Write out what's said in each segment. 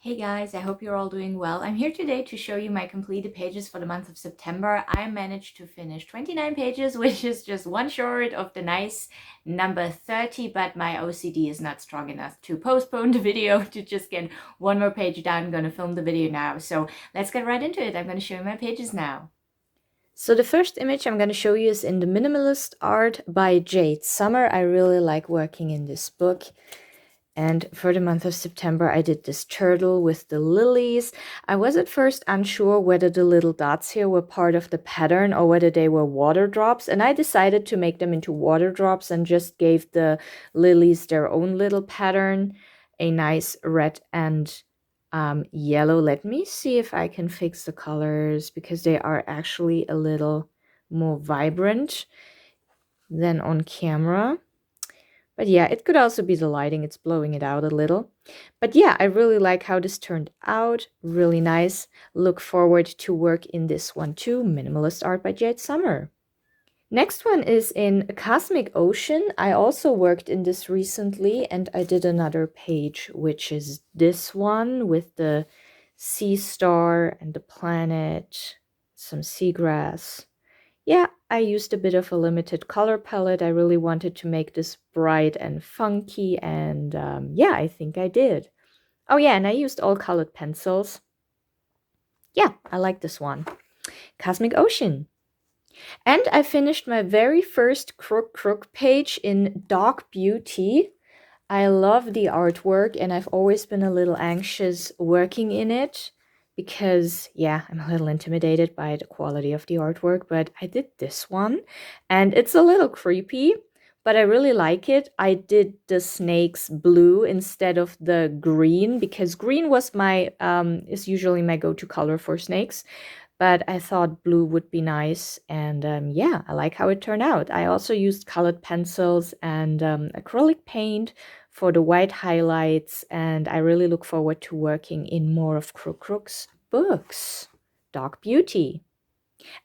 Hey guys, I hope you're all doing well. I'm here today to show you my completed pages for the month of September. I managed to finish 29 pages, which is just one short of the nice number 30, but my OCD is not strong enough to postpone the video to just get one more page done. I'm going to film the video now. So let's get right into it. I'm going to show you my pages now. So the first image I'm going to show you is in the Minimalist Art by Jade Summer. I really like working in this book. And for the month of September, I did this turtle with the lilies. I was at first unsure whether the little dots here were part of the pattern or whether they were water drops. And I decided to make them into water drops and just gave the lilies their own little pattern, a nice red and yellow. Let me see if I can fix the colors because they are actually a little more vibrant than on camera. But yeah, it could also be the lighting. It's blowing it out a little. But yeah, I really like how this turned out. Really nice. Look forward to work in this one too. Minimalist Art by Jade Summer. Next one is in Cosmic Ocean. I also worked in this recently and I did another page, which is this one with the sea star and the planet, some seagrass. Yeah, I used a bit of a limited color palette. I really wanted to make this bright and funky, and yeah, I think I did. Oh yeah, and I used all colored pencils. Yeah, I like this one. Cosmic Ocean. And I finished my very first Crook page in Dog Beauty. I love the artwork, and I've always been a little anxious working in it because, yeah, I'm a little intimidated by the quality of the artwork, but I did this one, and it's a little creepy, but I really like it. I did the snakes blue instead of the green because green was my is usually my go-to color for snakes, but I thought blue would be nice, and yeah, I like how it turned out. I also used colored pencils and acrylic paint for the white highlights, and I really look forward to working in more of Crook's books. Dog Beauty.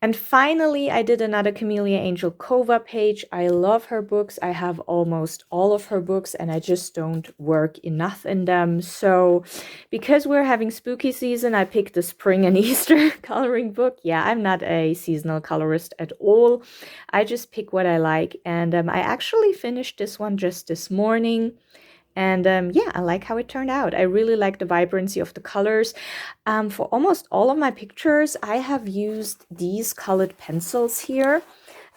And finally, I did another Camellia Angel Kova page. I love her books. I have almost all of her books, and I just don't work enough in them. So because we're having spooky season, I picked the spring and Easter coloring book. Yeah, I'm not a seasonal colorist at all. I just pick what I like. And I actually finished this one just this morning. And yeah, I like how it turned out. I really like the vibrancy of the colors. For almost all of my pictures, I have used these colored pencils here.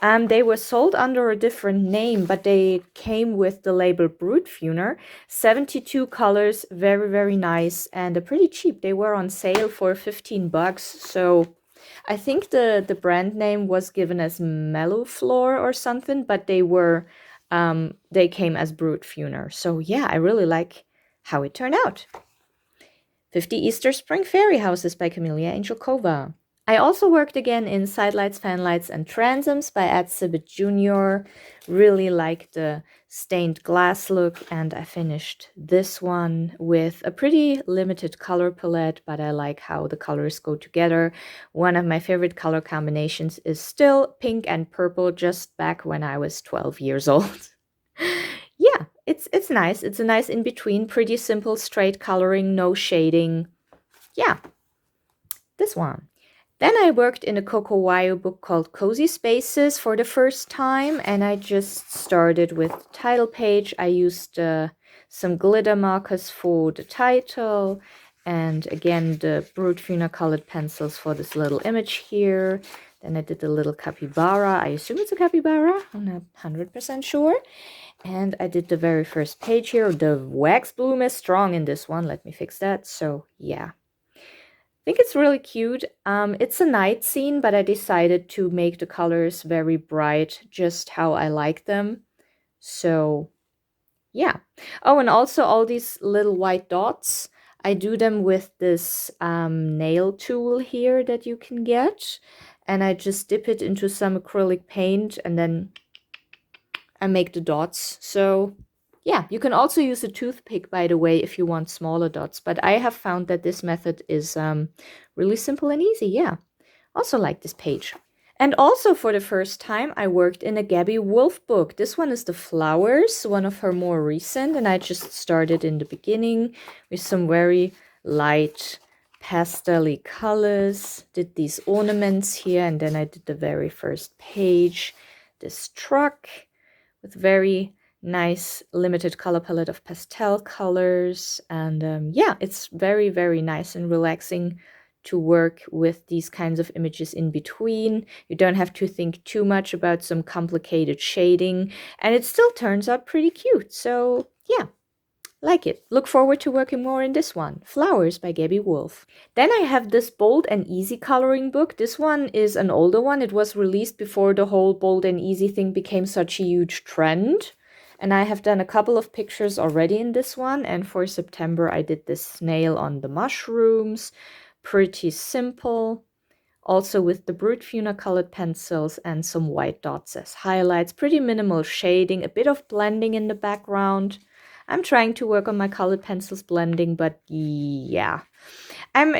They were sold under a different name, but they came with the label Brutfuner. 72 colors, very, very nice, and pretty cheap. They were on sale for 15 bucks. So I think the brand name was given as Mellowflor or something, but they came as Brutfuner. So yeah, I really like how it turned out. 50 Easter Spring Fairy Houses by Camellia Angel Kova. I also worked again in Sidelights, Fanlights, and Transoms by Ed Sibbett Jr. Really like the stained glass look, and I finished this one with a pretty limited color palette, but I like how the colors go together. One of my favorite color combinations is still pink and purple, just back when I was 12 years old. Yeah, it's nice. It's a nice in-between, pretty simple, straight coloring, no shading. Yeah, this one. Then I worked in a Coco Wyo book called Cozy Spaces for the first time, and I just started with the title page. I used some glitter markers for the title, and again the Brutfuner colored pencils for this little image here. Then I did the little capybara. I assume it's a capybara. I'm not 100% sure. And I did the very first page here. The wax bloom is strong in this one. Let me fix that. So yeah. I think it's really cute. It's a night scene, but I decided to make the colors very bright, just how I like them. So yeah. Oh, and also all these little white dots, I do them with this nail tool here that you can get. And I just dip it into some acrylic paint and then I make the dots. So yeah, you can also use a toothpick, by the way, if you want smaller dots. But I have found that this method is really simple and easy. Yeah, also like this page. And also for the first time, I worked in a Gabby Wolf book. This one is The Flowers, one of her more recent. And I just started in the beginning with some very light pastel-y colors. Did these ornaments here, and then I did the very first page. This truck with very nice limited color palette of pastel colors. And yeah, it's very, very nice and relaxing to work with these kinds of images in between. You don't have to think too much about some complicated shading, and it still turns out pretty cute. So yeah, like it. Look forward to working more in this one. Flowers by Gabby Wolf. Then I have this Bold and Easy coloring book. This one is an older one. It was released before the whole Bold and Easy thing became such a huge trend. And I have done a couple of pictures already in this one. And for September, I did this snail on the mushrooms. Pretty simple. Also with the Brut Funa colored pencils and some white dots as highlights. Pretty minimal shading, a bit of blending in the background. I'm trying to work on my colored pencils blending, but yeah. I'm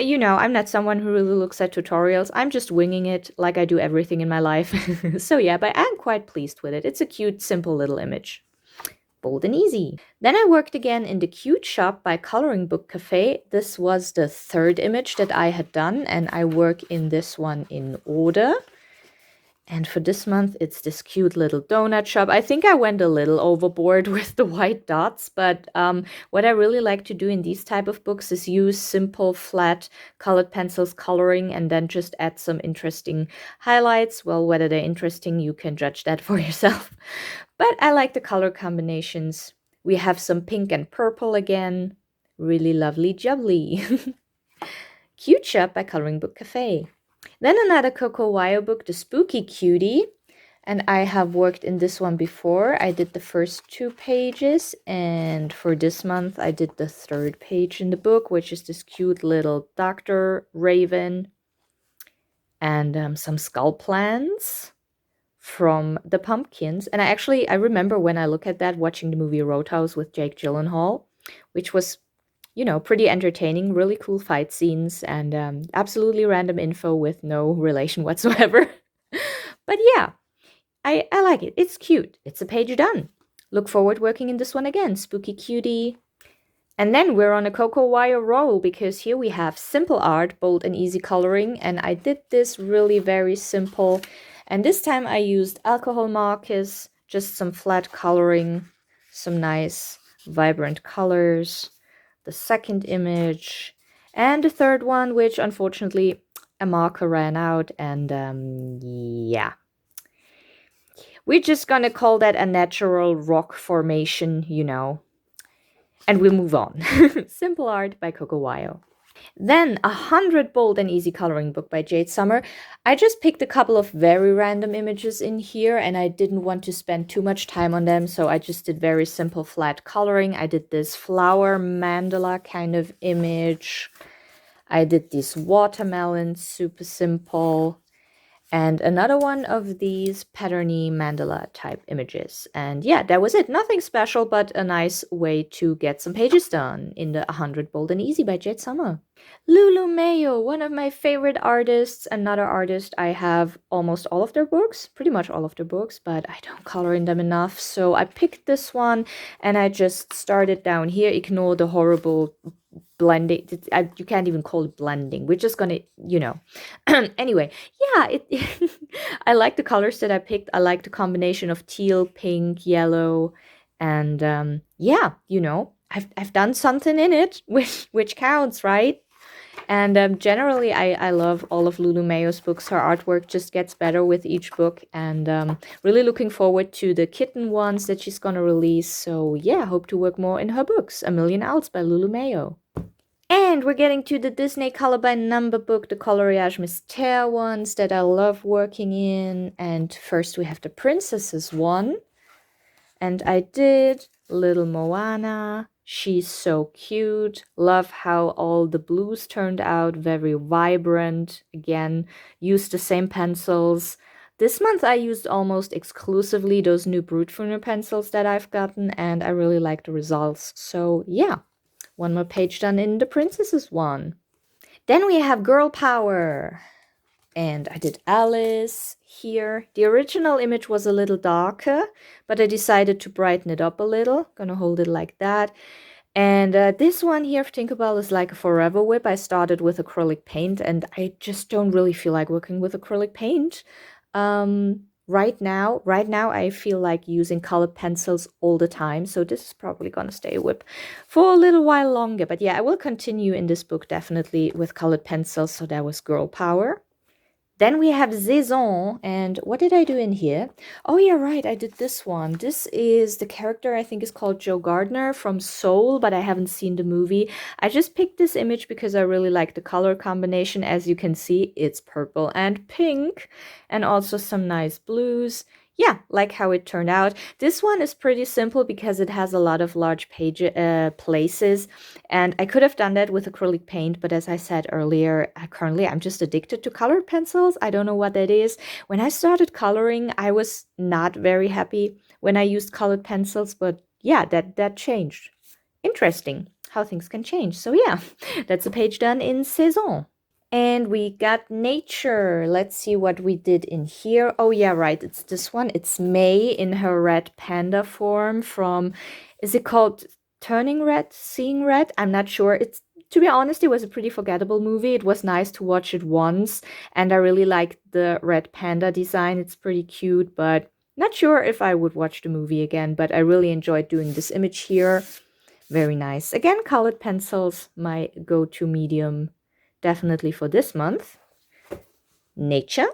not someone who really looks at tutorials. I'm just winging it like I do everything in my life. So yeah, but I'm quite pleased with it. It's a cute, simple little image. Bold and Easy. Then I worked again in the Cute Shop by Coloring Book Cafe. This was the third image that I had done, and I work in this one in order. And for this month, it's this cute little donut shop. I think I went a little overboard with the white dots, but what I really like to do in these type of books is use simple, flat colored pencils coloring and then just add some interesting highlights. Well, whether they're interesting, you can judge that for yourself. But I like the color combinations. We have some pink and purple again. Really lovely jubbly. Cute Shop by Coloring Book Cafe. Then another Coco Wyo book, The Spooky Cutie. And I have worked in this one before. I did the first 2 pages. And for this month, I did the 3rd page in the book, which is this cute little Dr. Raven. And some skull plants from the pumpkins. And I remember when I look at that, watching the movie Roadhouse with Jake Gyllenhaal, which was, pretty entertaining, really cool fight scenes, and absolutely random info with no relation whatsoever. But yeah, I like it. It's cute. It's a page done. Look forward working in this one again. Spooky Cutie. And then we're on a Coco Wyo roll, because here we have simple art, bold and easy coloring. And I did this really very simple. And this time I used alcohol markers, just some flat coloring, some nice vibrant colors. The second image, and the third one, which unfortunately a marker ran out, and yeah. We're just gonna call that a natural rock formation, and we'll move on. Simple Art by Coco Wyo. Then 100 Bold and Easy Coloring book by Jade Summer. I just picked a couple of very random images in here, and I didn't want to spend too much time on them, so I just did very simple flat coloring. I did this flower mandala kind of image. I did these watermelons, super simple. And another one of these patterny mandala type images. And yeah, that was it. Nothing special, but a nice way to get some pages done in the 100 Bold and Easy by Jade Summer. Lulu Mayo, one of my favorite artists, another artist. I have almost all of their books, pretty much all of their books, but I don't color in them enough. So I picked this one and I just started down here. Ignore the horrible blending. You can't even call it blending. We're just gonna, Anyway, yeah, I like the colors that I picked. I like the combination of teal, pink, yellow, and yeah, I've done something in it, which counts, right? And generally, I love all of Lulu Mayo's books. Her artwork just gets better with each book, and really looking forward to the kitten ones that she's gonna release. So yeah, hope to work more in her books. A Million Owls by Lulu Mayo. And we're getting to the Disney Color by Number book, the Coloriage Mystère ones that I love working in. And first we have the Princesses one. And I did Little Moana. She's so cute. Love how all the blues turned out, very vibrant. Again, used the same pencils. This month I used almost exclusively those new Brut Funa pencils that I've gotten, and I really like the results. So yeah. One more page done in the Princesses one. Then we have Girl Power. And I did Alice here. The original image was a little darker, but I decided to brighten it up a little. Gonna hold it like that. And this one here of Tinkerbell is like a forever whip. I started with acrylic paint and I just don't really feel like working with acrylic paint. Right now I feel like using colored pencils all the time. So this is probably gonna stay a whip for a little while longer. But yeah, I will continue in this book definitely with colored pencils. So that was Girl Power. Then we have Saison, and what did I do in here? Oh yeah, right, I did this one. This is the character I think is called Joe Gardner from Soul, but I haven't seen the movie. I just picked this image because I really like the color combination. As you can see, it's purple and pink, and also some nice blues. Yeah, like how it turned out. This one is pretty simple because it has a lot of large page places, and I could have done that with acrylic paint, but as I said earlier, currently I'm just addicted to colored pencils. I don't know what that is. When I started coloring, I was not very happy when I used colored pencils, but yeah, that changed. Interesting how things can change. So yeah, that's a page done in Saison. And we got Nature. Let's see what we did in here. Oh yeah, right. It's this one. It's May in her red panda form from, is it called Turning Red, Seeing Red? I'm not sure. It's, to be honest, it was a pretty forgettable movie. It was nice to watch it once, and I really liked the red panda design. It's pretty cute, but not sure if I would watch the movie again, but I really enjoyed doing this image here. Very nice. Again, colored pencils, my go-to medium definitely for this month. Nature.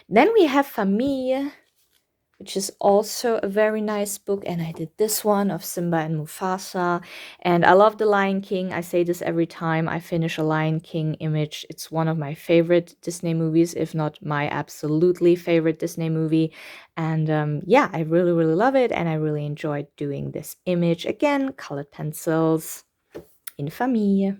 Then we have Famille, which is also a very nice book. And I did this one of Simba and Mufasa. And I love The Lion King. I say this every time I finish a Lion King image. It's one of my favorite Disney movies, if not my absolutely favorite Disney movie. And yeah, I really, really love it. And I really enjoyed doing this image. Again, colored pencils in Famille.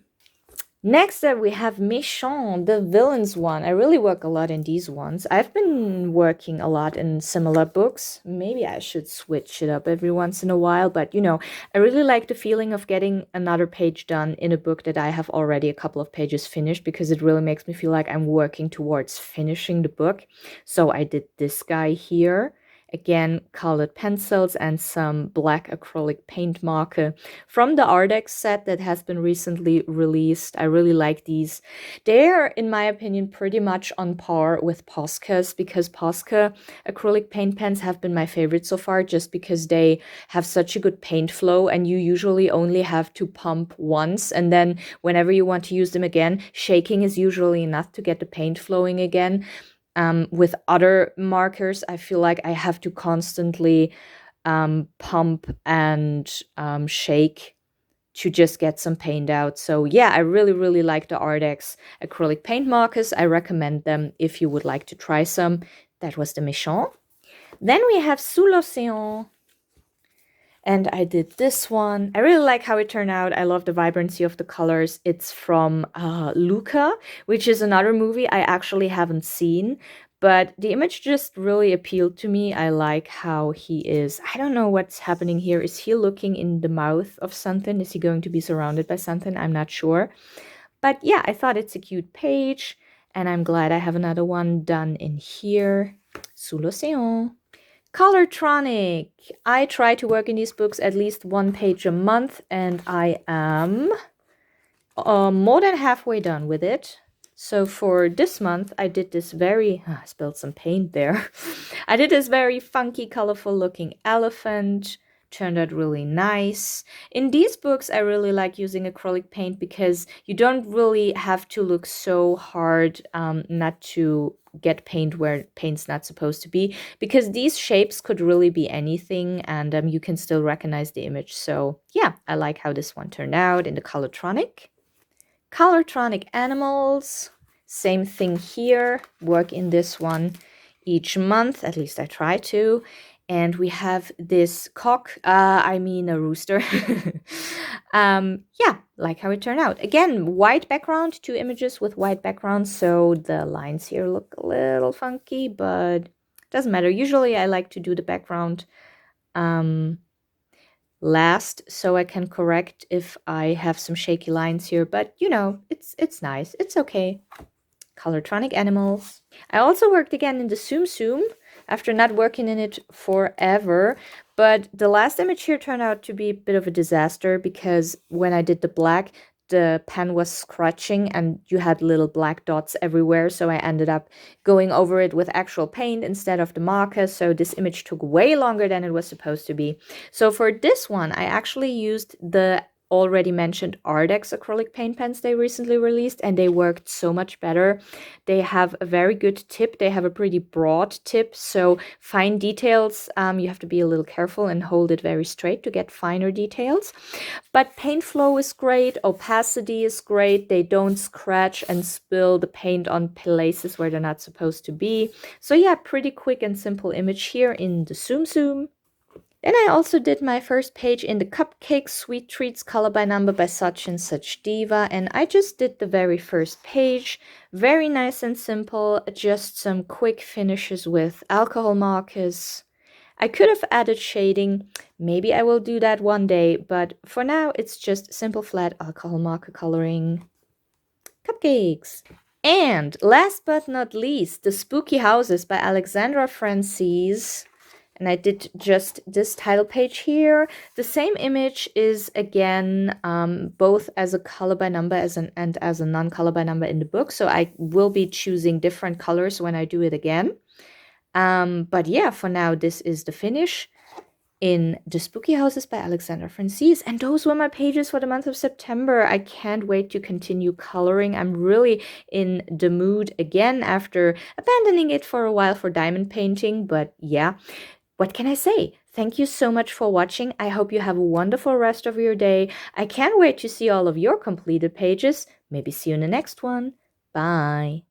Next up, we have Méchant, the villains one. I really work a lot in these ones. I've been working a lot in similar books. Maybe I should switch it up every once in a while, but you know, I really like the feeling of getting another page done in a book that I have already a couple of pages finished, because it really makes me feel like I'm working towards finishing the book. So I did this guy here. Again, colored pencils and some black acrylic paint marker from the Ardex set that has been recently released. I really like these. They're, in my opinion, pretty much on par with Posca's, because Posca acrylic paint pens have been my favorite so far, just because they have such a good paint flow, and you usually only have to pump once, and then whenever you want to use them again, shaking is usually enough to get the paint flowing again. With other markers, I feel like I have to constantly pump and shake to just get some paint out. So yeah, I really, really like the Ardex acrylic paint markers. I recommend them if you would like to try some. That was the Méchant. Then we have Sous l'Océan. And I did this one. I really like how it turned out. I love the vibrancy of the colors. It's from Luca, which is another movie I actually haven't seen. But the image just really appealed to me. I like how he is. I don't know what's happening here. Is he looking in the mouth of something? Is he going to be surrounded by something? I'm not sure. But yeah, I thought it's a cute page. And I'm glad I have another one done in here. Sous l'Océan. Colortronic. I try to work in these books at least one page a month, and I am more than halfway done with it. So for this month, I did this very, I spilled some paint there. I did this very funky, colorful looking elephant. Turned out really nice. In these books, I really like using acrylic paint because you don't really have to look so hard not to get paint where paint's not supposed to be, because these shapes could really be anything, and you can still recognize the image. So yeah, I like how this one turned out in the Colortronic. Colortronic Animals, same thing here. Work in this one each month, at least I try to. And we have this cock, I mean a rooster. Yeah, like how it turned out. Again, white background, 2 images with white background, so the lines here look a little funky, but doesn't matter. Usually I like to do the background last, so I can correct if I have some shaky lines here, but you know, it's nice. It's okay. Colortronic Animals. I also worked again in the Tsum Tsum after not working in it forever, But the last image here turned out to be a bit of a disaster because when I did the black, the pen was scratching and you had little black dots everywhere. So I ended up going over it with actual paint instead of the marker. So this image took way longer than it was supposed to be. So for this one, I actually used the already mentioned Ardex acrylic paint pens they recently released, and they worked so much better. They have a very good tip. They have a pretty broad tip, so fine details, you have to be a little careful and hold it very straight to get finer details. But paint flow is great, opacity is great, they don't scratch and spill the paint on places where they're not supposed to be. So yeah, pretty quick and simple image here in the Tsum Tsum. Then I also did my first page in the Cupcake Sweet Treats Color by Number by Such and Such Diva, and I just did the very first page. Very nice and simple, just some quick finishes with alcohol markers. I could have added shading, maybe I will do that one day, but for now it's just simple flat alcohol marker coloring. Cupcakes! And last but not least, The Spooky Houses by Alexandra Francis. And I did just this title page here. The same image is again both as a color by number and as a non-color by number in the book. So I will be choosing different colors when I do it again. But yeah, for now, this is the finish in The Spooky Houses by Alexandra Francis. And those were my pages for the month of September. I can't wait to continue coloring. I'm really in the mood again after abandoning it for a while for diamond painting. But yeah, what can I say? Thank you so much for watching. I hope you have a wonderful rest of your day. I can't wait to see all of your completed pages. Maybe see you in the next one. Bye.